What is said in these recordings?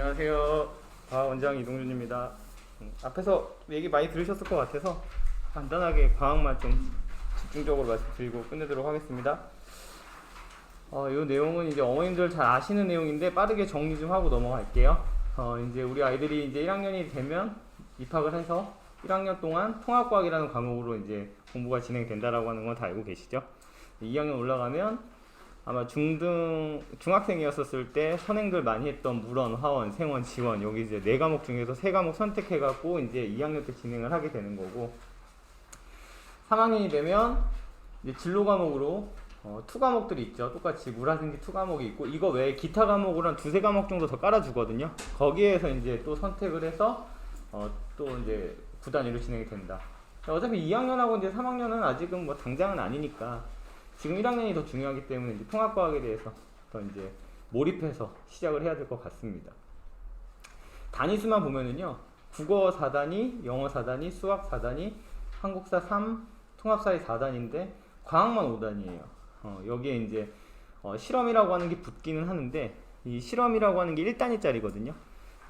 안녕하세요. 원장 이동준입니다. 앞에서 얘기 많이 들으셨을 것 같아서 간단하게 과학만 좀 집중적으로 말씀드리고 끝내도록 하겠습니다. 이 내용은 이제 어머님들 잘 아시는 내용인데 빠르게 정리 좀 하고 넘어갈게요. 이제 우리 아이들이 이제 1학년이 되면 입학을 해서 1학년 동안 통합과학이라는 과목으로 이제 공부가 진행된다라고 하는 건 다 알고 계시죠? 2학년 올라가면 아마 중학생이었을 때 선행들 많이 했던 물원, 화원, 생원, 지원 여기 이제 4과목 중에서 3과목 선택해갖고 이제 2학년 때 진행을 하게 되는 거고 3학년이 되면 이제 진로 과목으로 투 과목들이 있죠. 똑같이 물화생기 투 과목이 있고 이거 외에 기타 과목으로 한 2-3과목 정도 더 깔아주거든요. 거기에서 이제 또 선택을 해서 또 이제 9단위로 진행이 된다. 어차피 2학년하고 이제 3학년은 아직은 뭐 당장은 아니니까 지금 1학년이 더 중요하기 때문에 이제 통합과학에 대해서 더 이제 몰입해서 시작을 해야 될 것 같습니다. 단위수만 보면은요, 국어 4단위, 영어 4단위, 수학 4단위, 한국사 3, 통합사회 4단위인데 과학만 5단위예요. 여기에 이제 실험이라고 하는 게 붙기는 하는데 이 실험이라고 하는 게 1단위짜리거든요.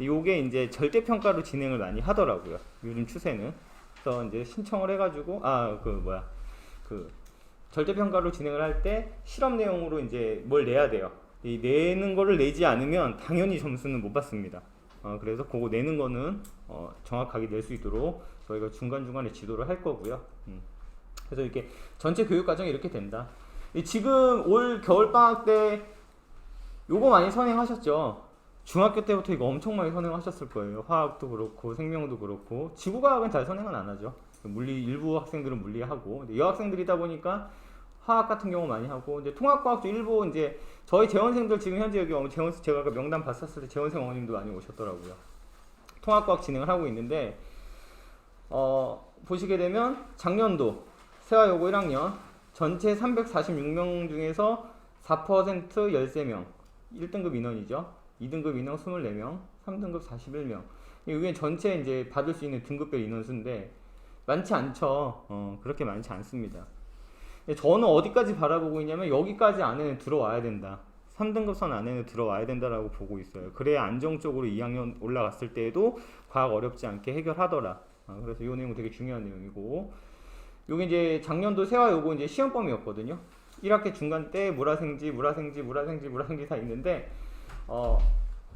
요게 이제 절대평가로 진행을 많이 하더라고요. 요즘 추세는. 그래서 이제 신청을 해가지고 절대평가로 진행을 할 때 실험 내용으로 이제 뭘 내야 돼요. 이 내는 거를 내지 않으면 당연히 점수는 못 받습니다. 그래서 그거 내는 거는 정확하게 낼 수 있도록 저희가 중간중간에 지도를 할 거고요. 그래서 이렇게 전체 교육과정이 이렇게 된다. 지금 올 겨울방학 때 요거 많이 선행하셨죠? 중학교 때부터 이거 엄청 많이 선행하셨을 거예요. 화학도 그렇고 생명도 그렇고 지구과학은 잘 선행은 안 하죠. 물리 일부 학생들은 물리하고 여학생들이다 보니까 화학 같은 경우 많이 하고 이제 통합과학도 일부 이제 저희 재원생들 지금 현재 여기 제가 아까 명단 봤었을 때 재원생 어머님도 많이 오셨더라고요. 통합과학 진행을 하고 있는데 보시게 되면 작년도 세화여고 1학년 전체 346명 중에서 4% 13명 1등급 인원이죠. 2등급 인원 24명 3등급 41명 이게 전체 이제 받을 수 있는 등급별 인원수인데 많지 않죠. 그렇게 많지 않습니다. 저는 어디까지 바라보고 있냐면 여기까지 안에는 들어와야 된다. 3등급선 안에는 들어와야 된다라고 보고 있어요. 그래야 안정적으로 2학년 올라갔을 때에도 과학 어렵지 않게 해결하더라. 그래서 이 내용 되게 중요한 내용이고 요게 이제 작년도 세화 요거 이제 시험범위였거든요. 1학기 중간 때 물화생지 다 있는데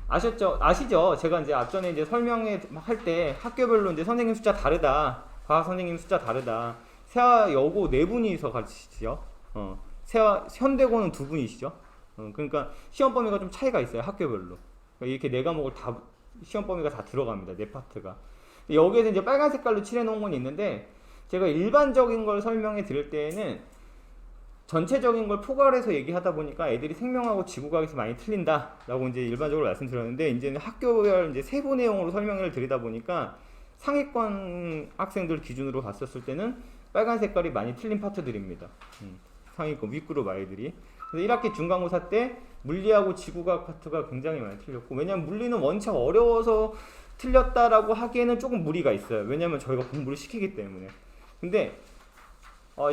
아시죠? 제가 이제 앞전에 이제 설명회 할 때 학교별로 이제 선생님 숫자 다르다. 과학 선생님 숫자 다르다. 세화여고 4분이서 가르치시죠. 현대고는 2분이시죠. 그러니까 시험 범위가 좀 차이가 있어요. 학교별로. 그러니까 이렇게 4과목을 다 시험 범위가 다 들어갑니다. 4파트가. 여기에서 이제 빨간 색깔로 칠해 놓은 건 있는데 제가 일반적인 걸 설명해 드릴 때에는 전체적인 걸 포괄해서 얘기하다 보니까 애들이 생명하고 지구과학에서 많이 틀린다라고 이제 일반적으로 말씀드렸는데 이제는 학교별 이제 세부 내용으로 설명을 드리다 보니까 상위권 학생들 기준으로 봤었을 때는 빨간 색깔이 많이 틀린 파트들입니다. 상위권 윗그룹 아이들이. 그래서 1학기 중간고사 때 물리하고 지구과학 파트가 굉장히 많이 틀렸고 왜냐면 물리는 원체 어려워서 틀렸다라고 하기에는 조금 무리가 있어요. 왜냐면 저희가 공부를 시키기 때문에. 근데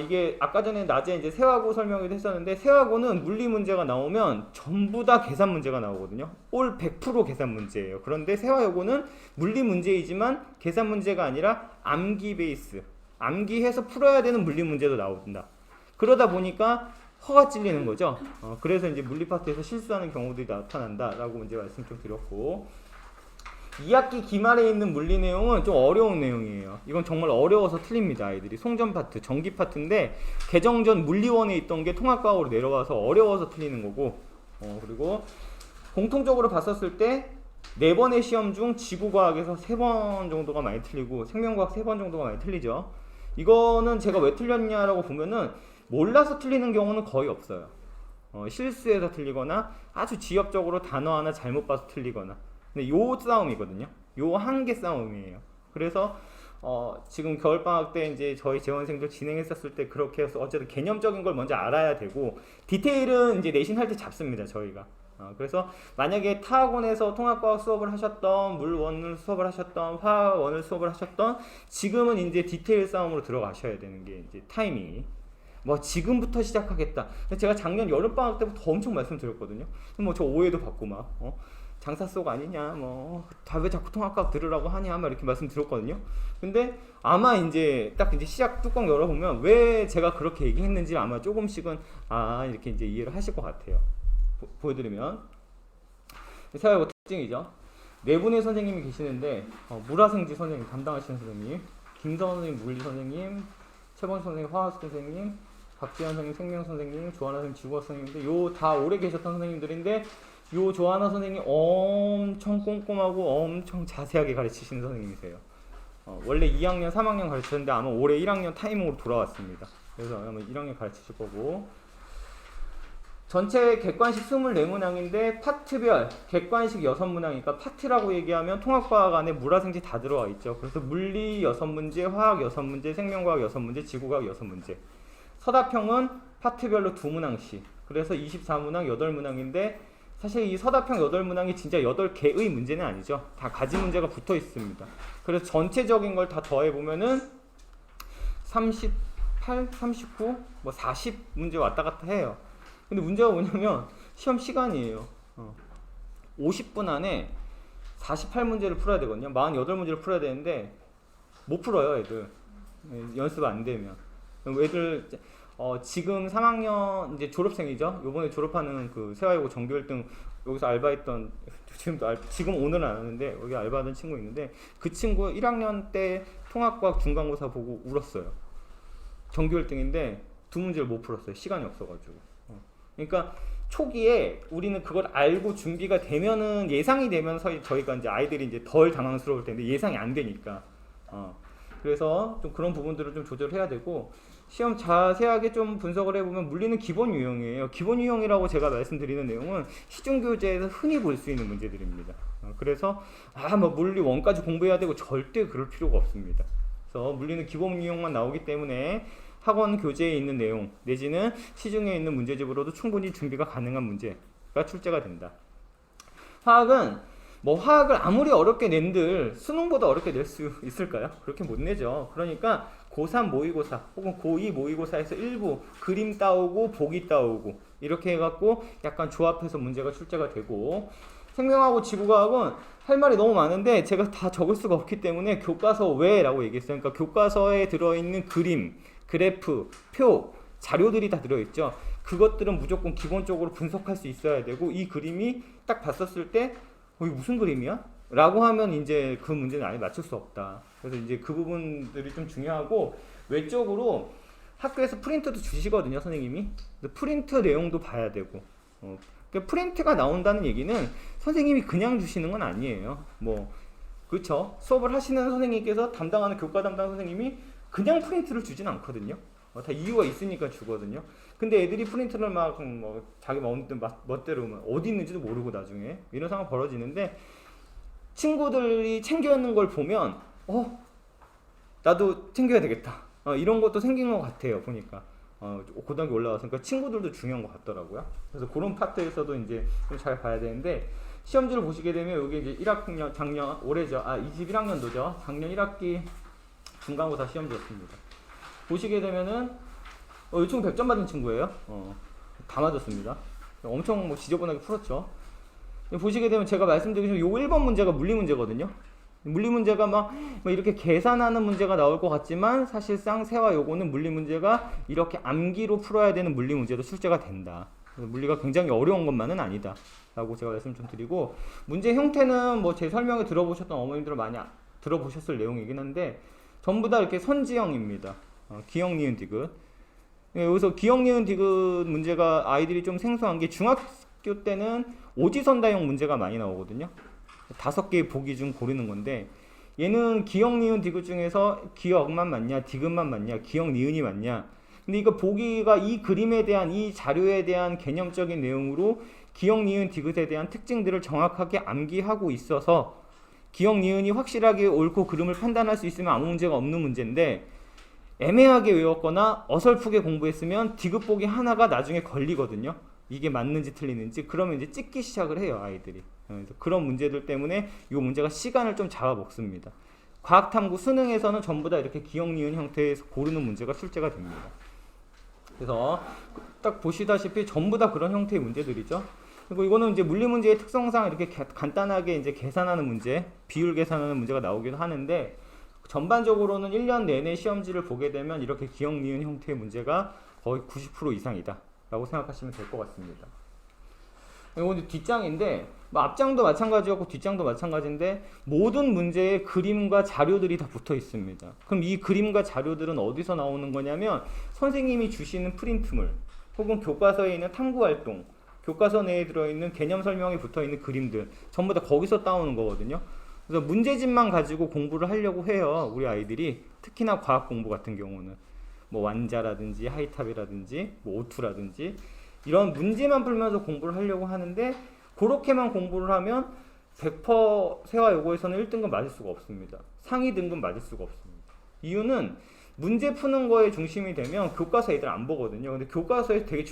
이게 아까 전에 낮에 이제 세화고 설명을 했었는데 세화고는 물리 문제가 나오면 전부 다 계산 문제가 나오거든요. 올 100% 계산 문제예요. 그런데 세화여고는 물리 문제이지만 계산 문제가 아니라 암기 베이스, 암기해서 풀어야 되는 물리 문제도 나온다. 그러다 보니까 허가 찔리는 거죠. 그래서 이제 물리 파트에서 실수하는 경우들이 나타난다라고 이제 말씀 좀 드렸고 2학기 기말에 있는 물리 내용은 좀 어려운 내용이에요. 이건 정말 어려워서 틀립니다. 아이들이 송전 파트, 전기 파트인데 개정전 물리원에 있던 게 통합과학으로 내려와서 어려워서 틀리는 거고 그리고 공통적으로 봤었을 때 4번의 시험 중 지구과학에서 3번 정도가 많이 틀리고 생명과학 3번 정도가 많이 틀리죠. 이거는 제가 왜 틀렸냐라고 보면은 몰라서 틀리는 경우는 거의 없어요. 실수해서 틀리거나 아주 지엽적으로 단어 하나 잘못 봐서 틀리거나 근데 요 싸움이거든요. 요 한계 싸움이에요. 그래서 지금 겨울방학 때 이제 저희 재원생들 진행했었을 때 그렇게 해서 어쨌든 개념적인 걸 먼저 알아야 되고 디테일은 이제 내신 할 때 잡습니다. 저희가. 그래서 만약에 타학원에서 통합과학 수업을 하셨던 물원을 수업을 하셨던 화원을 수업을 하셨던 지금은 이제 디테일 싸움으로 들어가셔야 되는 게 이제 타이밍이 뭐 지금부터 시작하겠다. 제가 작년 여름방학 때부터 엄청 말씀드렸거든요. 뭐 저 오해도 받고 막 장사 속 아니냐, 뭐 다 왜 자꾸 통합과학 들으라고 하냐, 막 이렇게 말씀드렸거든요. 근데 아마 이제 딱 이제 시작 뚜껑 열어보면 왜 제가 그렇게 얘기했는지 아마 조금씩은 이렇게 이제 이해를 하실 것 같아요. 보여드리면 세화여고 특징이죠. 네 분의 선생님이 계시는데 물화생지 선생님 담당하시는 선생님, 김선 선생님 물리 선생님, 최범 선생님 화학 선생님, 박지현 선생님 생명 선생님, 조하나 선생님 지구학 선생님인데 요 다 오래 계셨던 선생님들인데 요 조하나 선생님 엄청 꼼꼼하고 엄청 자세하게 가르치시는 선생님이세요. 원래 2학년, 3학년 가르치셨는데 아마 올해 1학년 타이밍으로 돌아왔습니다. 그래서 아마 1학년 가르치실 거고, 전체 객관식 24문항인데 파트별 객관식 6문항이니까 파트라고 얘기하면 통합과학 안에 물화생지 다 들어와 있죠. 그래서 물리 6문제, 화학 6문제, 생명과학 6문제, 지구과학 6문제. 서답형은 파트별로 2문항씩. 그래서 24문항 8문항인데 사실 이 서답형 8문항이 진짜 8개의 문제는 아니죠. 다 가지 문제가 붙어 있습니다. 그래서 전체적인 걸 다 더해보면은 38, 39, 뭐 40 문제 왔다 갔다 해요. 근데 문제가 뭐냐면 시험 시간이에요. 50분 안에 48문제를 풀어야 되거든요. 48문제를 풀어야 되는데 못 풀어요, 애들. 연습 안 되면. 애들 지금 3학년 이제 졸업생이죠. 요번에 졸업하는 그 세화여고 전교 1등 여기서 알바했던 지금 오늘은 안 하는데 여기 알바하던 친구 있는데 그 친구 1학년 때 통합과학 중간고사 보고 울었어요. 전교 1등인데 2문제를 못 풀었어요. 시간이 없어가지고. 그러니까 초기에 우리는 그걸 알고 준비가 되면은 예상이 되면서 저희가 이제 아이들이 이제 덜 당황스러울 텐데 예상이 안 되니까. 그래서 좀 그런 부분들을 좀 조절해야 되고 시험 자세하게 좀 분석을 해보면 물리는 기본 유형이에요. 기본 유형이라고 제가 말씀드리는 내용은 시중교재에서 흔히 볼 수 있는 문제들입니다. 그래서 뭐 물리 1까지 공부해야 되고 절대 그럴 필요가 없습니다. 그래서 물리는 기본 유형만 나오기 때문에 학원 교재에 있는 내용 내지는 시중에 있는 문제집으로도 충분히 준비가 가능한 문제가 출제가 된다. 화학은 뭐 화학을 아무리 어렵게 낸들 수능보다 어렵게 낼 수 있을까요? 그렇게 못 내죠. 그러니까 고3 모의고사 혹은 고2 모의고사에서 일부 그림 따오고 보기 따오고 이렇게 해갖고 약간 조합해서 문제가 출제가 되고, 생명하고 지구과학은 할 말이 너무 많은데 제가 다 적을 수가 없기 때문에 교과서 외라고 얘기했어요. 그러니까 교과서에 들어있는 그림, 그래프, 표, 자료들이 다 들어있죠. 그것들은 무조건 기본적으로 분석할 수 있어야 되고, 이 그림이 딱 봤었을 때 이게 무슨 그림이야? 라고 하면 이제 그 문제는 아예 맞출 수 없다. 그래서 이제 그 부분들이 좀 중요하고, 외적으로 학교에서 프린트도 주시거든요, 선생님이. 그래서 프린트 내용도 봐야 되고, 그러니까 프린트가 나온다는 얘기는 선생님이 그냥 주시는 건 아니에요. 뭐 그렇죠. 수업을 하시는 선생님께서 담당하는 교과 담당 선생님이 그냥 프린트를 주진 않거든요. 다 이유가 있으니까 주거든요. 근데 애들이 프린트를 막 뭐 자기 멋대로 어디 있는지도 모르고 나중에 이런 상황 벌어지는데, 친구들이 챙겨 있는 걸 보면 나도 챙겨야 되겠다. 이런 것도 생긴 것 같아요. 보니까 고등학교 올라왔으니까 친구들도 중요한 것 같더라고요. 그래서 그런 파트에서도 이제 좀 잘 봐야 되는데, 시험지를 보시게 되면 여기 이제 1학년 작년 올해죠. 21학년도죠. 작년 1학기 중간고사 시험지였습니다. 보시게 되면은 이 친구 100점 받은 친구예요. 다 맞았습니다. 엄청 뭐 지저분하게 풀었죠. 보시게 되면 제가 말씀드린 요 1번 문제가 물리 문제거든요. 물리 문제가 막 이렇게 계산하는 문제가 나올 것 같지만 사실상 세화 요거는 물리 문제가 이렇게 암기로 풀어야 되는 물리 문제도 출제가 된다. 그래서 물리가 굉장히 어려운 것만은 아니다 라고 제가 말씀 좀 드리고, 문제 형태는 뭐 제 설명을 들어보셨던 어머님들은 많이 들어보셨을 내용이긴 한데 전부 다 이렇게 선지형입니다. 기역, 니은, 디귿. 여기서 기역, 니은, 디귿 문제가 아이들이 좀 생소한 게 중학교 때는 오지선다형 문제가 많이 나오거든요. 5개의 보기 중 고르는 건데, 얘는 기역, 니은, 디귿 중에서 기역만 맞냐, 디귿만 맞냐, 기역, 니은이 맞냐. 근데 이거 보기가 이 그림에 대한, 이 자료에 대한 개념적인 내용으로 기역, 니은, 디귿에 대한 특징들을 정확하게 암기하고 있어서 기역, 니은이 확실하게 옳고 그름을 판단할 수 있으면 아무 문제가 없는 문제인데, 애매하게 외웠거나 어설프게 공부했으면 디귿 보기 하나가 나중에 걸리거든요. 이게 맞는지 틀리는지. 그러면 이제 찍기 시작을 해요, 아이들이. 그래서 그런 문제들 때문에 이 문제가 시간을 좀 잡아먹습니다. 과학탐구 수능에서는 전부 다 이렇게 기역, 니은 형태에서 고르는 문제가 출제가 됩니다. 그래서 딱 보시다시피 전부 다 그런 형태의 문제들이죠. 그리고 이거는 이제 물리 문제의 특성상 이렇게 간단하게 이제 계산하는 문제, 비율 계산하는 문제가 나오기도 하는데 전반적으로는 1년 내내 시험지를 보게 되면 이렇게 기억 니은 형태의 문제가 거의 90% 이상이다 라고 생각하시면 될 것 같습니다. 이건 뒷장인데 뭐 앞장도 마찬가지였고 뒷장도 마찬가지인데 모든 문제에 그림과 자료들이 다 붙어 있습니다. 그럼 이 그림과 자료들은 어디서 나오는 거냐면 선생님이 주시는 프린트물 혹은 교과서에 있는 탐구활동, 교과서 내에 들어있는 개념 설명이 붙어있는 그림들 전부 다 거기서 따오는 거거든요. 그래서 문제집만 가지고 공부를 하려고 해요. 우리 아이들이 특히나 과학 공부 같은 경우는 뭐 완자라든지 하이탑이라든지 뭐 오투라든지 이런 문제만 풀면서 공부를 하려고 하는데 그렇게만 공부를 하면 100% 세화여고에서는 1등급 맞을 수가 없습니다. 상위 등급 맞을 수가 없습니다. 이유는 문제 푸는 거에 중심이 되면 교과서 애들 안 보거든요. 근데 교과서에 되게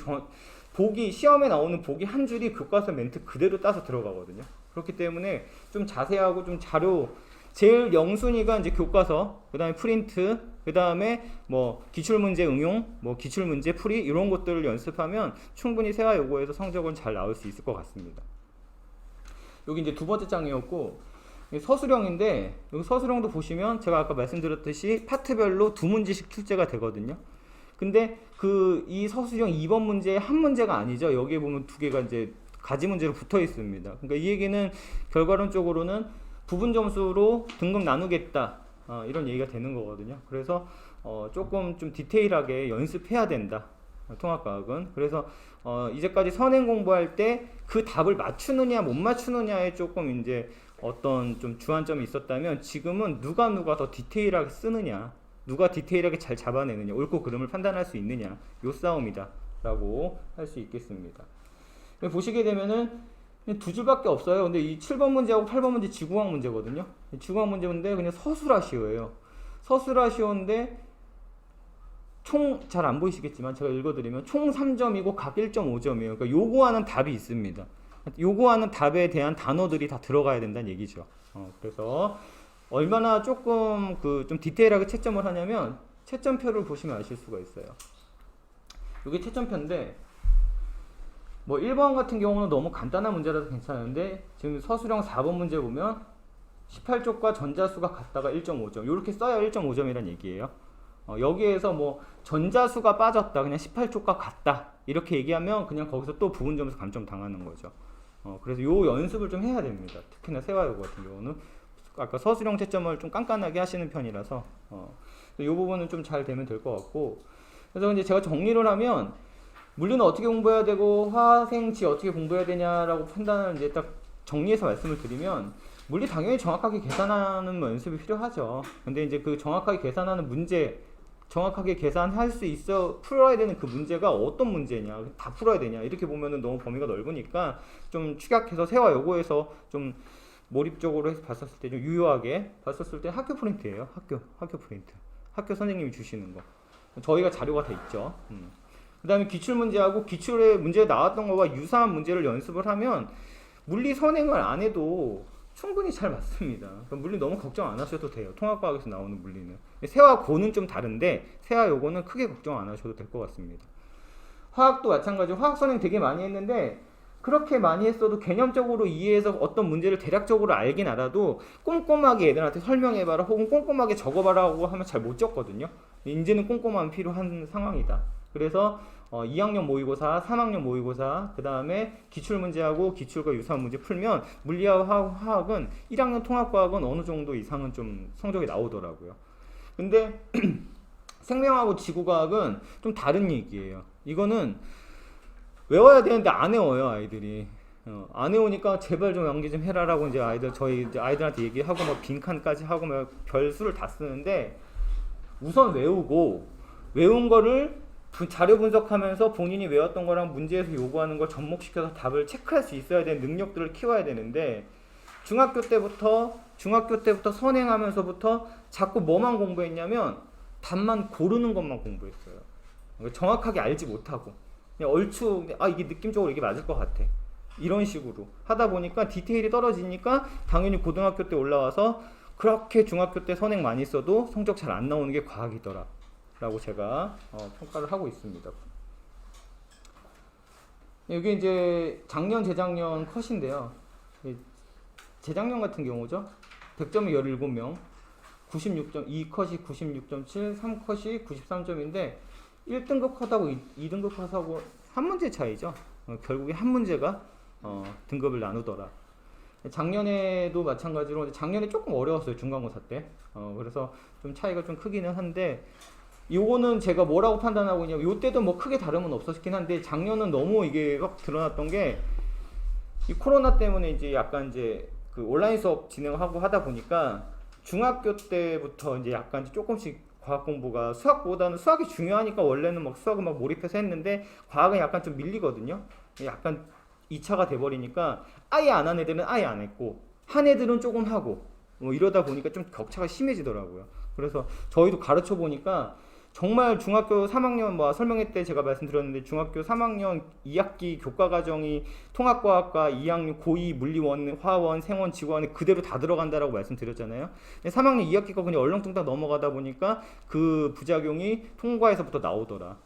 보기 시험에 나오는 보기 한 줄이 교과서 멘트 그대로 따서 들어가거든요. 그렇기 때문에 좀 자세하고 좀 자료 제일 0순위가 이제 교과서, 그 다음에 프린트, 그 다음에 뭐 기출문제 응용, 뭐 기출문제 풀이 이런 것들을 연습하면 충분히 세화여고에서 성적은 잘 나올 수 있을 것 같습니다. 여기 이제 두 번째 장이었고 서술형인데 여기 서술형도 보시면 제가 아까 말씀드렸듯이 파트별로 두 문제씩 출제가 되거든요. 근데 이 서술형 2번 문제의 한 문제가 아니죠. 여기에 보면 두 개가 이제 가지 문제로 붙어 있습니다. 그러니까 이 얘기는 결과론적으로는 부분 점수로 등급 나누겠다 이런 얘기가 되는 거거든요. 그래서 조금 좀 디테일하게 연습해야 된다. 통합과학은. 그래서 이제까지 선행 공부할 때 그 답을 맞추느냐 못 맞추느냐에 조금 이제 어떤 좀 주안점이 있었다면 지금은 누가 더 디테일하게 쓰느냐, 누가 디테일하게 잘 잡아내느냐, 옳고 그름을 판단할 수 있느냐, 요 싸움이다 라고 할 수 있겠습니다. 보시게 되면은 두 줄밖에 없어요. 근데 이 7번 문제하고 8번 문제 지구과학 문제거든요. 지구과학 문제인데 그냥 서술하시오예요. 서술하시오인데 총 잘 안 보이시겠지만 제가 읽어드리면 총 3점이고 각 1.5점이에요. 그러니까 요구하는 답이 있습니다. 요구하는 답에 대한 단어들이 다 들어가야 된다는 얘기죠. 그래서 얼마나 조금 좀 디테일하게 채점을 하냐면 채점표를 보시면 아실 수가 있어요. 이게 채점표인데 뭐 1번 같은 경우는 너무 간단한 문제라서 괜찮은데 지금 서술형 4번 문제 보면 18쪽과 전자수가 같다가 1.5점 이렇게 써야 1.5점이란 얘기예요. 여기에서 뭐 전자수가 빠졌다 그냥 18쪽과 같다 이렇게 얘기하면 그냥 거기서 또 부분 점수 감점 당하는 거죠. 그래서 요 연습을 좀 해야 됩니다. 특히나 세화여고 같은 경우는 아까 서술형 채점을 좀 깐깐하게 하시는 편이라서 요 부분은 좀 잘 되면 될 것 같고 그래서 이제 제가 정리를 하면 물리는 어떻게 공부해야 되고 화생지 어떻게 공부해야 되냐라고 판단을 이제 딱 정리해서 말씀을 드리면 물리 당연히 정확하게 계산하는 연습이 필요하죠. 근데 이제 그 정확하게 계산하는 문제 정확하게 계산할 수 있어 풀어야 되는 그 문제가 어떤 문제냐 다 풀어야 되냐 이렇게 보면은 너무 범위가 넓으니까 좀 축약해서 세화여고에서 좀 몰입적으로 해서 봤었을 때 좀 유효하게 봤었을 때 학교 프린트예요. 학교 프린트 학교 선생님이 주시는 거 저희가 자료가 다 있죠. 그 다음에 기출문제하고 기출에 문제에 나왔던 거와 유사한 문제를 연습을 하면 물리 선행을 안 해도 충분히 잘 맞습니다. 그러니까 물리 너무 걱정 안 하셔도 돼요. 통합과학에서 나오는 물리는. 세화고는 좀 다른데 세화여고는 크게 걱정 안 하셔도 될 것 같습니다. 화학도 마찬가지로 화학 선행 되게 많이 했는데 그렇게 많이 했어도 개념적으로 이해해서 어떤 문제를 대략적으로 알긴 알아도 꼼꼼하게 애들한테 설명해봐라 혹은 꼼꼼하게 적어봐라고 하면 잘 못 적거든요. 이제는 꼼꼼함이 필요한 상황이다. 그래서 2학년 모의고사, 3학년 모의고사, 그 다음에 기출문제하고 기출과 유사한 문제 풀면 물리와 화학은 1학년 통합과학은 어느 정도 이상은 좀 성적이 나오더라고요. 근데 생명하고 지구과학은 좀 다른 얘기예요. 이거는 외워야 되는데 안 외워요, 아이들이. 안 외우니까 제발 좀 연기 좀 해라라고 이제 저희 이제 아이들한테 얘기하고 막 빈칸까지 하고 막 별수를 다 쓰는데 우선 외우고 외운 거를 자료 분석하면서 본인이 외웠던 거랑 문제에서 요구하는 걸 접목시켜서 답을 체크할 수 있어야 되는 능력들을 키워야 되는데 중학교 때부터 선행하면서부터 자꾸 뭐만 공부했냐면 답만 고르는 것만 공부했어요. 정확하게 알지 못하고 그냥 얼추 이게 느낌적으로 이게 맞을 것 같아 이런 식으로 하다 보니까 디테일이 떨어지니까 당연히 고등학교 때 올라와서 그렇게 중학교 때 선행 많이 써도 성적 잘 안 나오는 게 과학이더라 라고 제가 평가를 하고 있습니다. 여기 이제 작년, 재작년 컷인데요. 재작년 같은 경우죠. 100점이 17명, 96점, 2컷이 96.7, 3컷이 93점인데 1등급 컷하고 2등급 컷하고 한 문제 차이죠. 결국에 한 문제가 등급을 나누더라. 작년에도 마찬가지로 작년에 조금 어려웠어요. 중간고사 때. 그래서 좀 차이가 좀 크기는 한데 요거는 제가 뭐라고 판단하고 있냐면 요때도 뭐 크게 다름은 없었긴 한데 작년은 너무 이게 확 드러났던 게 이 코로나 때문에 이제 약간 이제 그 온라인 수업 진행하고 하다 보니까 중학교 때부터 이제 약간 조금씩 과학 공부가 수학보다는 수학이 중요하니까 원래는 막 수학을 막 몰입해서 했는데 과학은 약간 좀 밀리거든요. 약간 2차가 돼버리니까 아예 안 한 애들은 아예 안 했고 한 애들은 조금 하고 뭐 이러다 보니까 좀 격차가 심해지더라고요. 그래서 저희도 가르쳐 보니까 정말 중학교 3학년 뭐 설명회 때 제가 말씀드렸는데 중학교 3학년 2학기 교과과정이 통합과학과 2학년 고2 물리원, 화원, 생원, 지구원에 그대로 다 들어간다라고 말씀드렸잖아요. 3학년 2학기가 그냥 얼렁뚱땅 넘어가다 보니까 그 부작용이 통과에서부터 나오더라.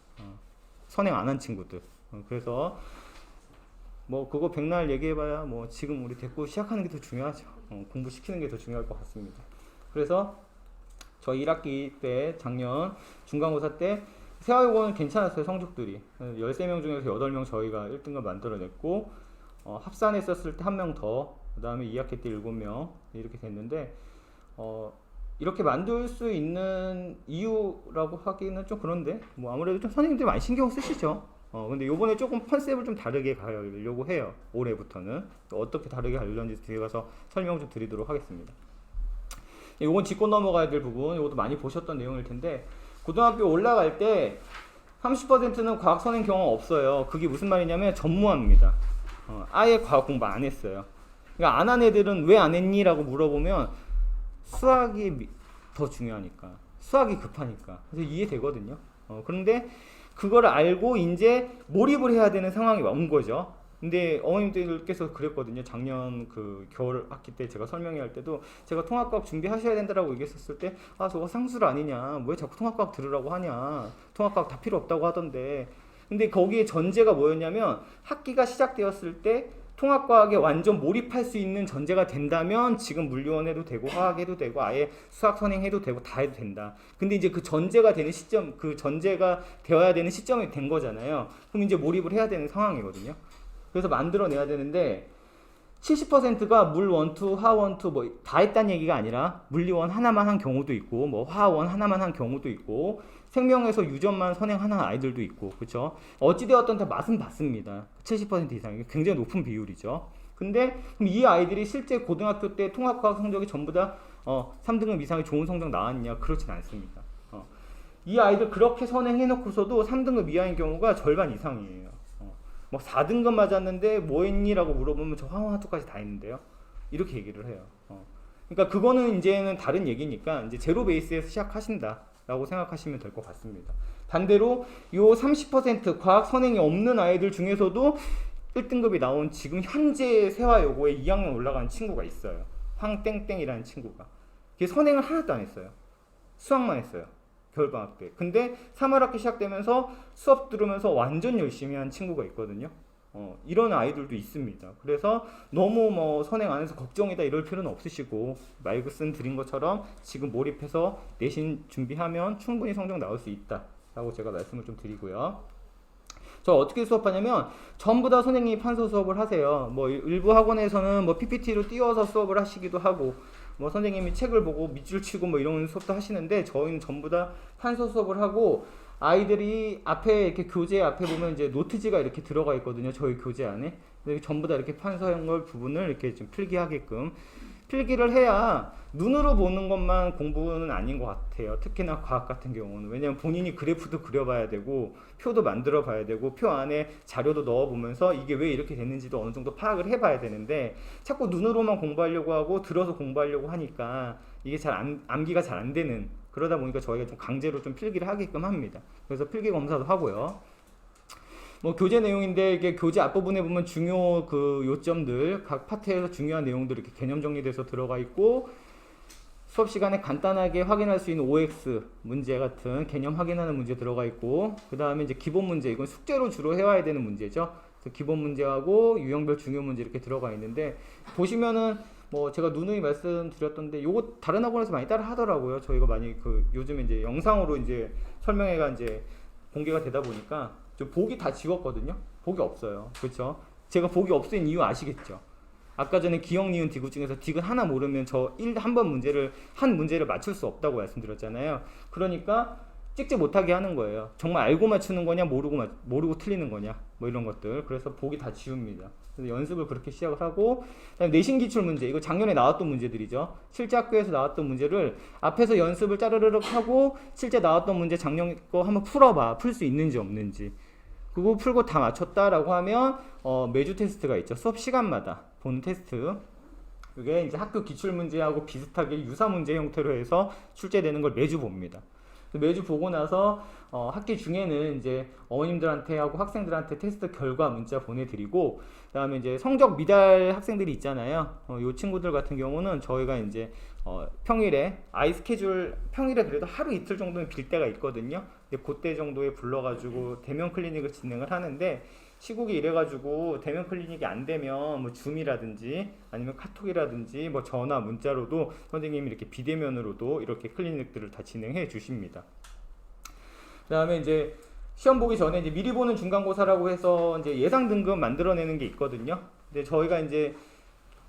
선행 안 한 친구들. 그래서 뭐 그거 백날 얘기해봐야 뭐 지금 우리 됐고 시작하는 게 더 중요하죠. 공부시키는 게 더 중요할 것 같습니다. 그래서 저 1학기 때 작년 중간고사 때 세화여고는 괜찮았어요. 성적들이 13명 중에서 8명 저희가 1등급 만들어냈고 합산했었을 때 1명 더, 그 다음에 2학기 때 7명 이렇게 됐는데 이렇게 만들 수 있는 이유라고 하기는 좀 그런데 뭐 아무래도 좀 선생님들이 많이 신경 쓰시죠. 근데 요번에 조금 컨셉을 좀 다르게 가려고 해요. 올해부터는 어떻게 다르게 가려는지 뒤에 가서 설명 좀 드리도록 하겠습니다. 요건 짚고 넘어가야 될 부분, 요것도 많이 보셨던 내용일 텐데 고등학교 올라갈 때 30%는 과학 선행 경험 없어요. 그게 무슨 말이냐면 전무합니다. 아예 과학 공부 안 했어요. 그러니까 안 한 애들은 왜 안 했니? 라고 물어보면 수학이 더 중요하니까, 수학이 급하니까. 그래서 이해되거든요. 그런데 그걸 알고 이제 몰입을 해야 되는 상황이 온 거죠. 근데 어머님들께서 그랬거든요. 작년 그 겨울 학기 때 제가 설명회 할 때도 제가 통합과학 준비하셔야 된다라고 얘기했었을 때 저거 상술 아니냐, 왜 자꾸 통합과학 들으라고 하냐, 통합과학 다 필요 없다고 하던데. 근데 거기에 전제가 뭐였냐면 학기가 시작되었을 때 통합과학에 완전 몰입할 수 있는 전제가 된다면 지금 물리원 해도 되고 화학 해도 되고 아예 수학 선행 해도 되고 다 해도 된다. 근데 이제 그 전제가 되는 시점, 그 전제가 되어야 되는 시점이 된 거잖아요. 그럼 이제 몰입을 해야 되는 상황이거든요. 그래서 만들어내야 되는데 70%가 물 1, 2, 화 1, 2 뭐 다 했다는 얘기가 아니라 물리원 하나만 한 경우도 있고 뭐 화원 하나만 한 경우도 있고 생명에서 유전만 선행하는 아이들도 있고 그렇죠. 어찌되었든 다 맛은 봤습니다. 70% 이상이 굉장히 높은 비율이죠. 근데 이 아이들이 실제 고등학교 때 통합과학 성적이 전부 다 3등급 이상의 좋은 성적 나왔냐? 그렇진 않습니다. 이 아이들 그렇게 선행해놓고서도 3등급 이하인 경우가 절반 이상이에요. 뭐 4등급 맞았는데 뭐 했니? 라고 물어보면 저 화원화투까지 다 했는데요. 이렇게 얘기를 해요. 그러니까 그거는 이제는 다른 얘기니까 이제 제로 베이스에서 시작하신다 라고 생각하시면 될 것 같습니다. 반대로 요 30% 과학 선행이 없는 아이들 중에서도 1등급이 나온 지금 현재 세화여고에 2학년 올라가는 친구가 있어요. 황땡땡이라는 친구가. 걔 선행을 하나도 안 했어요. 수학만 했어요. 겨울방학 때. 근데 3월 학기 시작되면서 수업 들으면서 완전 열심히 한 친구가 있거든요. 이런 아이들도 있습니다. 그래서 너무 뭐 선행 안 해서 걱정이다 이럴 필요는 없으시고 말씀 드린 것처럼 지금 몰입해서 내신 준비하면 충분히 성적 나올 수 있다 라고 제가 말씀을 좀 드리고요. 저 어떻게 수업하냐면 전부 다 선생님이 판서 수업을 하세요. 뭐 일부 학원에서는 뭐 PPT로 띄워서 수업을 하시기도 하고 뭐 선생님이 책을 보고 밑줄 치고 뭐 이런 수업도 하시는데 저희는 전부 다 판서 수업을 하고 아이들이 앞에 이렇게 교재 앞에 보면 이제 노트지가 이렇게 들어가 있거든요. 저희 교재 안에. 전부 다 이렇게 판서한 걸 부분을 이렇게 좀 필기하게끔 필기를 해야 눈으로 보는 것만 공부는 아닌 것 같아요. 특히나 과학 같은 경우는. 왜냐면 본인이 그래프도 그려봐야 되고 표도 만들어 봐야 되고 표 안에 자료도 넣어보면서 이게 왜 이렇게 됐는지도 어느 정도 파악을 해봐야 되는데 자꾸 눈으로만 공부하려고 하고 들어서 공부하려고 하니까 이게 암기가 잘 안 되는, 그러다 보니까 저희가 좀 강제로 좀 필기를 하게끔 합니다. 그래서 필기 검사도 하고요. 뭐 교재 내용인데 이게 교재 앞부분에 보면 중요 그 요점들 각 파트에서 중요한 내용들 이렇게 개념 정리돼서 들어가 있고 수업 시간에 간단하게 확인할 수 있는 OX 문제 같은 개념 확인하는 문제 들어가 있고 그 다음에 이제 기본 문제, 이건 숙제로 주로 해와야 되는 문제죠. 그래서 기본 문제하고 유형별 중요 문제 이렇게 들어가 있는데 보시면은 뭐 제가 누누이 말씀드렸던데 요거 다른 학원에서 많이 따라 하더라고요. 저희가 많이 그 요즘에 이제 영상으로 이제 설명회가 이제 공개가 되다 보니까 좀 보기 다 지웠거든요. 보기 없어요. 그렇죠? 제가 보기 없은 이유 아시겠죠? 아까 전에 기억, 니은, 디귿 중에서 디귿 하나 모르면 저 한 문제를 맞출 수 없다고 말씀드렸잖아요. 그러니까 찍지 못하게 하는 거예요. 정말 알고 맞추는 거냐, 모르고 틀리는 거냐, 뭐 이런 것들. 그래서 보기 다 지웁니다. 그래서 연습을 그렇게 시작을 하고, 그다음에 내신 기출 문제, 이거 작년에 나왔던 문제들이죠. 실제 학교에서 나왔던 문제를 앞에서 연습을 짜르르륵 하고 실제 나왔던 문제 작년 거 한번 풀어봐. 풀 수 있는지 없는지. 그거 풀고 다 맞췄다라고 하면 매주 테스트가 있죠. 수업 시간마다 보는 테스트. 이게 이제 학교 기출 문제하고 비슷하게 유사 문제 형태로 해서 출제되는 걸 매주 봅니다. 매주 보고 나서 학기 중에는 이제 어머님들한테 하고 학생들한테 테스트 결과 문자 보내드리고, 그다음에 이제 성적 미달 학생들이 있잖아요. 요 친구들 같은 경우는 저희가 이제 평일에 아이 스케줄 평일에 그래도 하루 이틀 정도는 빌 때가 있거든요. 근데 그때 정도에 불러가지고 대면 클리닉을 진행을 하는데, 시국이 이래가지고 대면 클리닉이 안 되면 뭐 줌이라든지 아니면 카톡이라든지 뭐 전화 문자로도 선생님이 이렇게 비대면으로도 이렇게 클리닉들을 다 진행해 주십니다. 그다음에 이제 시험 보기 전에 이제 미리 보는 중간고사라고 해서 이제 예상 등급 만들어내는 게 있거든요. 근데 저희가 이제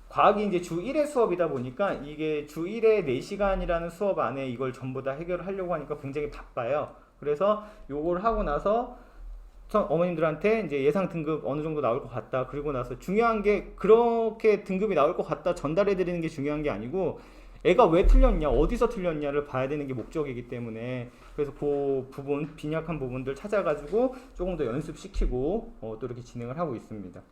과학이 이제 주 1회 수업이다 보니까 이게 주 1회 4시간이라는 수업 안에 이걸 전부 다 해결을 하려고 하니까 굉장히 바빠요. 그래서 요걸 하고 나서 어머님들한테 이제 예상 등급 어느 정도 나올 것 같다. 그리고 나서 중요한 게 그렇게 등급이 나올 것 같다 전달해 드리는 게 중요한 게 아니고 애가 왜 틀렸냐, 어디서 틀렸냐를 봐야 되는 게 목적이기 때문에, 그래서 그 부분, 빈약한 부분들 찾아가지고 조금 더 연습시키고 또 이렇게 진행을 하고 있습니다.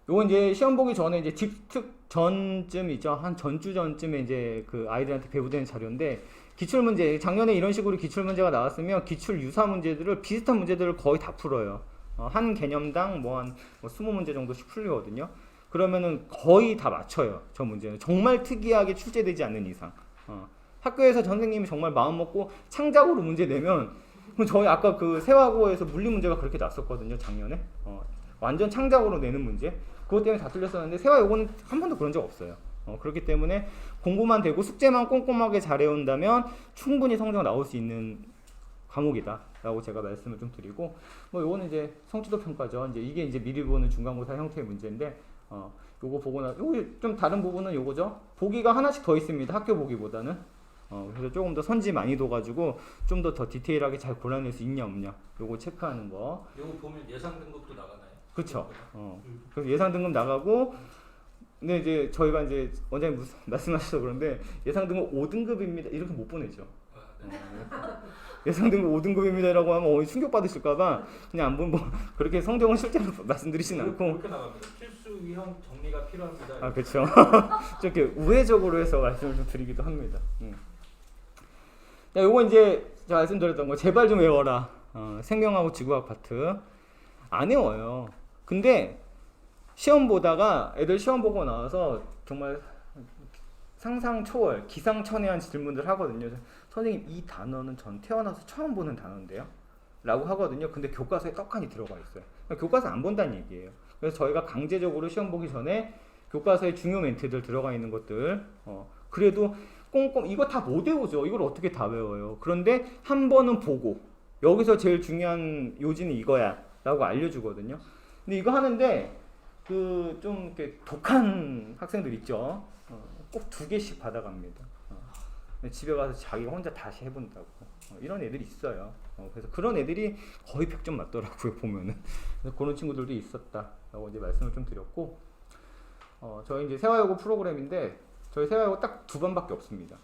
요건 이제 시험 보기 전에 이제 직특 전쯤이죠. 한 전주 전쯤에 이제 그 아이들한테 배부되는 자료인데, 기출 문제, 작년에 이런 식으로 기출 문제가 나왔으면 기출 유사 문제들을 비슷한 문제들을 거의 다 풀어요. 한 개념당 한 20문제 정도씩 풀리거든요. 그러면은 거의 다 맞춰요. 저 문제는 정말 특이하게 출제되지 않는 이상. 학교에서 선생님이 정말 마음 먹고 창작으로 문제 내면, 저희 아까 그 세화고에서 물리 문제가 그렇게 났었거든요. 작년에 완전 창작으로 내는 문제. 그것 때문에 다 틀렸었는데 세화 요거는 한 번도 그런 적 없어요. 그렇기 때문에 공부만 되고 숙제만 꼼꼼하게 잘해온다면 충분히 성적 나올 수 있는 과목이다 라고 제가 말씀을 좀 드리고, 뭐 요거는 이제 성취도 평가죠. 이게 이제 미리 보는 중간고사 형태의 문제인데, 요거 보고 요거 좀 다른 부분은 요거죠. 보기가 하나씩 더 있습니다. 학교 보기보다는. 그래서 조금 더 선지 많이 둬가지고 좀 더 디테일하게 잘 골라낼 수 있냐 없냐 요거 체크하는 거. 요거 보면 예상 등급도 나가나요? 그쵸. 그래서 예상 등급 나가고, 근데 이제 저희가 이제 원장님 말씀하셔서 그런데 예상 등급 5등급입니다 이렇게 못 보내죠. 예상 등급 5등급입니다라고 하면 충격 받으실까봐 그냥 안 보면 그렇게 성적은 실제로 말씀드리진 않고 그렇게 나갑니다. 필수 위험 정리가 필요합니다. 그렇죠. 좀 이렇게 우회적으로 해서 말씀을 좀 드리기도 합니다. 자, 요거 이제 제가 말씀드렸던 거 제발 좀 외워라. 생명하고 지구학 파트 안 외워요. 근데 시험 보다가 애들 시험 보고 나와서 정말 상상 초월, 기상천외한 질문들 하거든요. 선생님 이 단어는 전 태어나서 처음 보는 단어인데요? 라고 하거든요. 근데 교과서에 떡하니 들어가 있어요. 교과서 안 본다는 얘기예요. 그래서 저희가 강제적으로 시험 보기 전에 교과서에 중요 멘트들 들어가 있는 것들 그래도 꼼꼼 이거 다 못 외우죠. 이걸 어떻게 다 외워요. 그런데 한 번은 보고 여기서 제일 중요한 요지는 이거야 라고 알려주거든요. 근데 이거 하는데 그 좀 이렇게 독한 학생들 있죠. 꼭 2개씩 받아갑니다. 집에 가서 자기가 혼자 다시 해본다고 이런 애들이 있어요. 그래서 그런 애들이 거의 100점 맞더라고요 보면은. 그래서 그런 친구들도 있었다라고 이제 말씀을 좀 드렸고, 저희 이제 세화여고 프로그램인데 저희 세화여고 딱 2반밖에 없습니다.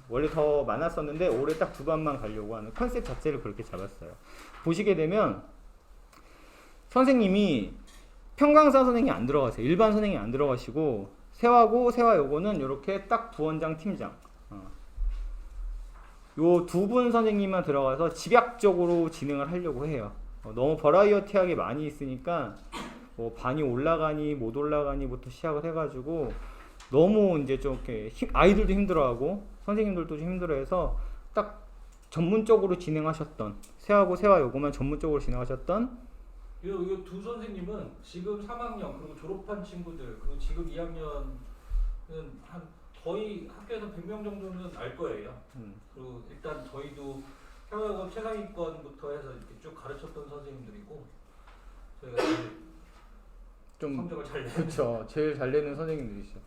원래 더 많았었는데 올해 딱 2반만 가려고 하는 컨셉 자체를 그렇게 잡았어요. 보시게 되면 선생님이 평강사 선생님이 안 들어가세요. 일반 선생님이 안 들어가시고 세화고 세화여고는 이렇게 딱 부원장 팀장 요 2분 선생님만 들어가서 집약적으로 진행을 하려고 해요. 너무 버라이어티하게 많이 있으니까 뭐 반이 올라가니 못 올라가니부터 시작을 해가지고 너무 이제 좀 이렇게 아이들도 힘들어하고 선생님들도 좀 힘들어해서 딱 전문적으로 진행하셨던 세화고 세화여고만 전문적으로 진행하셨던 이 두 선생님은 지금 3학년 그리고 졸업한 친구들 그리고 지금 2학년은 한 거의 학교에서 100명 정도는 알 거예요. 그리고 일단 저희도 해외학원 최상위권부터 해서 이렇게 쭉 가르쳤던 선생님들이고 저희가 좀 성적을 잘 내는 그렇죠. 제일 잘 내는 선생님들이시죠.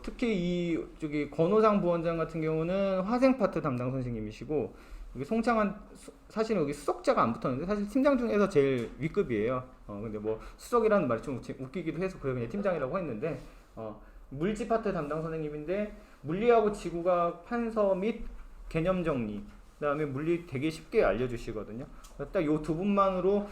특히 이 저기 권호상 부원장 같은 경우는 화생 파트 담당 선생님이시고 여기 송창한 사실은 여기 수석자가 안 붙었는데 사실 팀장 중에서 제일 윗급이에요. 근데 뭐 수석이라는 말이 좀 웃기기도 해서 그냥 팀장이라고 했는데 물질 파트 담당 선생님인데 물리하고 지구과학 판서 및 개념 정리 그다음에 물리 되게 쉽게 알려주시거든요. 딱 요 두 분만으로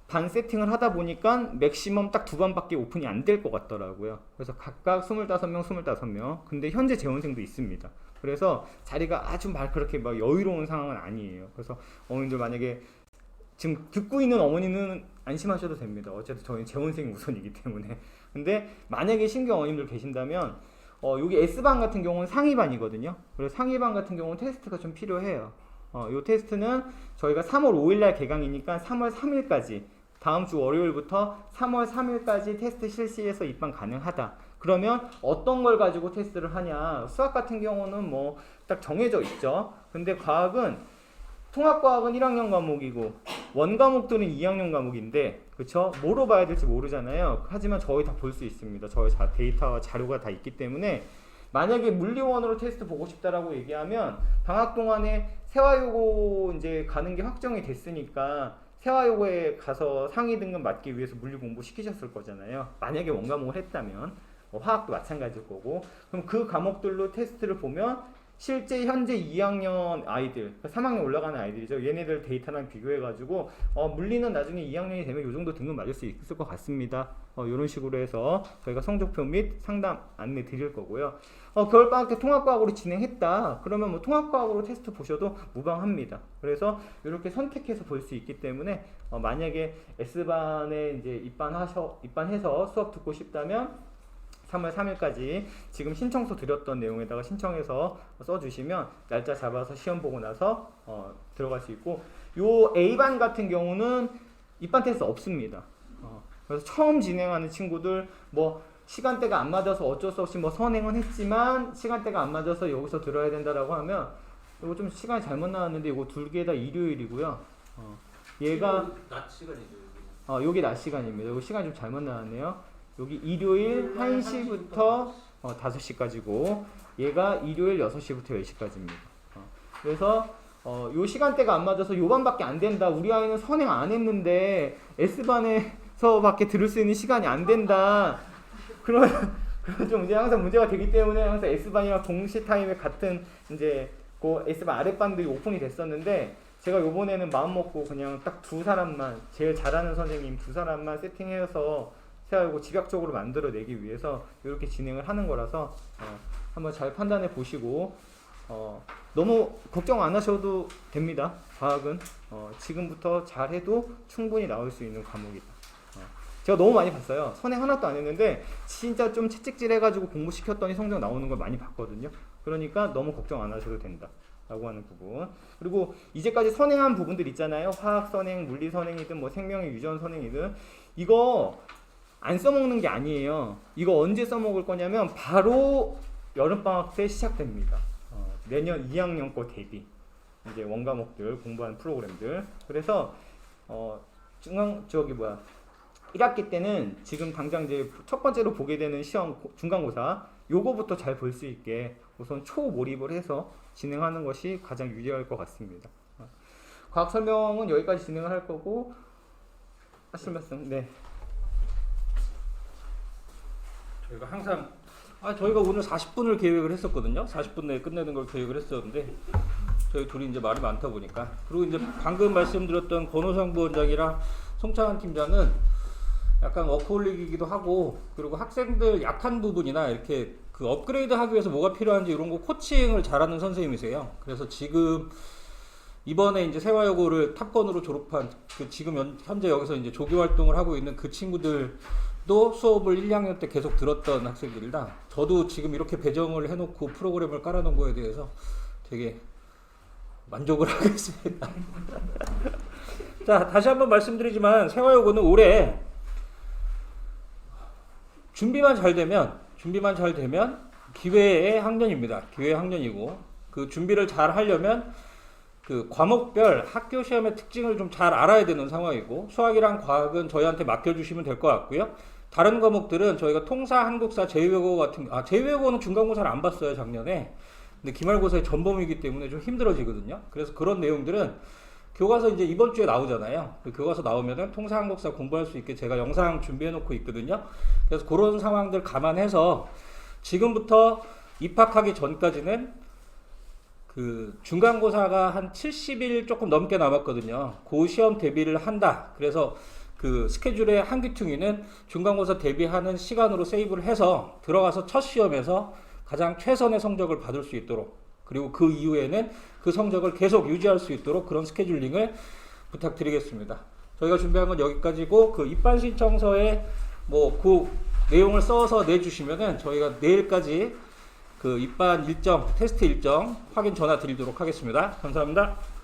반 세팅을 하다 보니까 맥시멈 딱 두 반밖에 오픈이 안 될 것 같더라고요. 그래서 각각 25명, 25명. 근데 현재 재원생도 있습니다. 그래서 자리가 아주 그렇게 막 여유로운 상황은 아니에요. 그래서 어머님들 만약에 지금 듣고 있는 어머니는 안심하셔도 됩니다. 어쨌든 저희는 재원생이 우선이기 때문에. 근데 만약에 신규 어머님들 계신다면 여기 S반 같은 경우는 상위반이거든요. 그래서 상위반 같은 경우는 테스트가 좀 필요해요. 요 테스트는 저희가 3월 5일날 개강이니까 3월 3일까지 다음 주 월요일부터 3월 3일까지 테스트 실시해서 입반 가능하다. 그러면 어떤 걸 가지고 테스트를 하냐? 수학 같은 경우는 뭐 딱 정해져 있죠. 근데 과학은 통합과학은 1학년 과목이고 원 과목들은 2학년 과목인데 그쵸? 뭐로 봐야 될지 모르잖아요. 하지만 저희 다 볼 수 있습니다. 저희 데이터와 자료가 다 있기 때문에 만약에 물리원으로 테스트 보고 싶다라고 얘기하면 방학 동안에 세화요고 이제 가는 게 확정이 됐으니까 세화요고에 가서 상위 등급 맞기 위해서 물리 공부 시키셨을 거잖아요. 만약에 원과목을 했다면 화학도 마찬가지일 거고 그럼 그 과목들로 테스트를 보면 실제 현재 2학년 아이들 3학년 올라가는 아이들이죠. 얘네들 데이터랑 비교해가지고 물리는 나중에 2학년이 되면 이 정도 등급 맞을 수 있을 것 같습니다. 이런 식으로 해서 저희가 성적표 및 상담 안내 드릴 거고요. 겨울방학 때 통합과학으로 진행했다. 그러면 뭐 통합과학으로 테스트 보셔도 무방합니다. 그래서 이렇게 선택해서 볼 수 있기 때문에 만약에 S반에 이제 입반해서 수업 듣고 싶다면 3월 3일까지 지금 신청서 드렸던 내용에다가 신청해서 써주시면 날짜 잡아서 시험 보고 나서 들어갈 수 있고 요 A반 같은 경우는 입반 테스트 없습니다. 그래서 처음 진행하는 친구들 뭐 시간대가 안 맞아서 어쩔 수 없이 뭐 선행은 했지만 시간대가 안 맞아서 여기서 들어야 된다라고 하면 이거 좀 시간이 잘못 나왔는데 이거 둘 개 다 일요일이고요. 얘가 낮 시간이죠. 여기 낮 시간입니다. 이거 시간이 좀 잘못 나왔네요. 여기 일요일 1시부터 5시까지고 얘가 일요일 6시부터 10시까지입니다. 그래서 요 시간대가 안 맞아서 요 반밖에 안 된다. 우리 아이는 선행 안 했는데 S반에서밖에 들을 수 있는 시간이 안 된다. 그런 좀 이제 항상 문제가 되기 때문에 항상 S반이랑 동시 타임에 같은 이제 그 S반 아랫반들이 오픈이 됐었는데 제가 요번에는 마음 먹고 그냥 딱 두 사람만 제일 잘하는 선생님 두 사람만 세팅해서 세하고 집약적으로 만들어내기 위해서 이렇게 진행을 하는 거라서 한번 잘 판단해 보시고 너무 걱정 안 하셔도 됩니다. 과학은 지금부터 잘해도 충분히 나올 수 있는 과목이다. 제가 너무 많이 봤어요. 선행 하나도 안 했는데 진짜 좀 채찍질 해가지고 공부시켰더니 성적 나오는 걸 많이 봤거든요. 그러니까 너무 걱정 안 하셔도 된다 라고 하는 부분. 그리고 이제까지 선행한 부분들 있잖아요. 화학 선행, 물리 선행이든 뭐 생명의 유전 선행이든 이거 안 써먹는 게 아니에요. 이거 언제 써먹을 거냐면 바로 여름방학 때 시작됩니다. 내년 2학년 거 대비 이제 원과목들 공부하는 프로그램들. 그래서 1학기 때는 지금 당장 이제 첫 번째로 보게 되는 시험 중간고사 요거부터 잘 볼 수 있게 우선 초몰입을 해서 진행하는 것이 가장 유리할 것 같습니다. 과학 설명은 여기까지 진행을 할 거고 하실 말씀 네. 저희가 항상 저희가 오늘 40분을 계획을 했었거든요. 40분 내에 끝내는 걸 계획을 했었는데 저희 둘이 이제 말이 많다 보니까 그리고 이제 방금 말씀드렸던 권호상 부원장이랑 송창한 팀장은 약간 워크홀릭이기도 하고 그리고 학생들 약한 부분이나 이렇게 그 업그레이드 하기 위해서 뭐가 필요한지 이런 거 코칭을 잘하는 선생님이세요. 그래서 지금 이번에 이제 세화여고를 탑건으로 졸업한 그 지금 현재 여기서 이제 조교 활동을 하고 있는 그 친구들도 수업을 1, 2학년 때 계속 들었던 학생들이라 저도 지금 이렇게 배정을 해놓고 프로그램을 깔아놓은 거에 대해서 되게 만족을 하고 있습니다. 자, 다시 한번 말씀드리지만 세화여고는 올해 준비만 잘 되면 기회의 학년입니다. 기회의 학년이고 그 준비를 잘 하려면 그 과목별 학교 시험의 특징을 좀 잘 알아야 되는 상황이고 수학이랑 과학은 저희한테 맡겨주시면 될 것 같고요. 다른 과목들은 저희가 통사, 한국사, 제외국어 같은 제외국어는 중간고사를 안 봤어요 작년에. 근데 기말고사의 전범이기 때문에 좀 힘들어지거든요. 그래서 그런 내용들은 교과서 이제 이번 주에 나오잖아요. 그 교과서 나오면은 통사, 한국사 공부할 수 있게 제가 영상 준비해 놓고 있거든요. 그래서 그런 상황들 감안해서 지금부터 입학하기 전까지는 그 중간고사가 한 70일 조금 넘게 남았거든요. 그 시험 대비를 한다. 그래서 그 스케줄의 한 귀퉁이는 중간고사 대비하는 시간으로 세이브를 해서 들어가서 첫 시험에서 가장 최선의 성적을 받을 수 있도록, 그리고 그 이후에는 그 성적을 계속 유지할 수 있도록 그런 스케줄링을 부탁드리겠습니다. 저희가 준비한 건 여기까지고, 그 입반 신청서에 뭐 그 내용을 써서 내주시면은 저희가 내일까지 그 입반 일정, 테스트 일정 확인 전화 드리도록 하겠습니다. 감사합니다.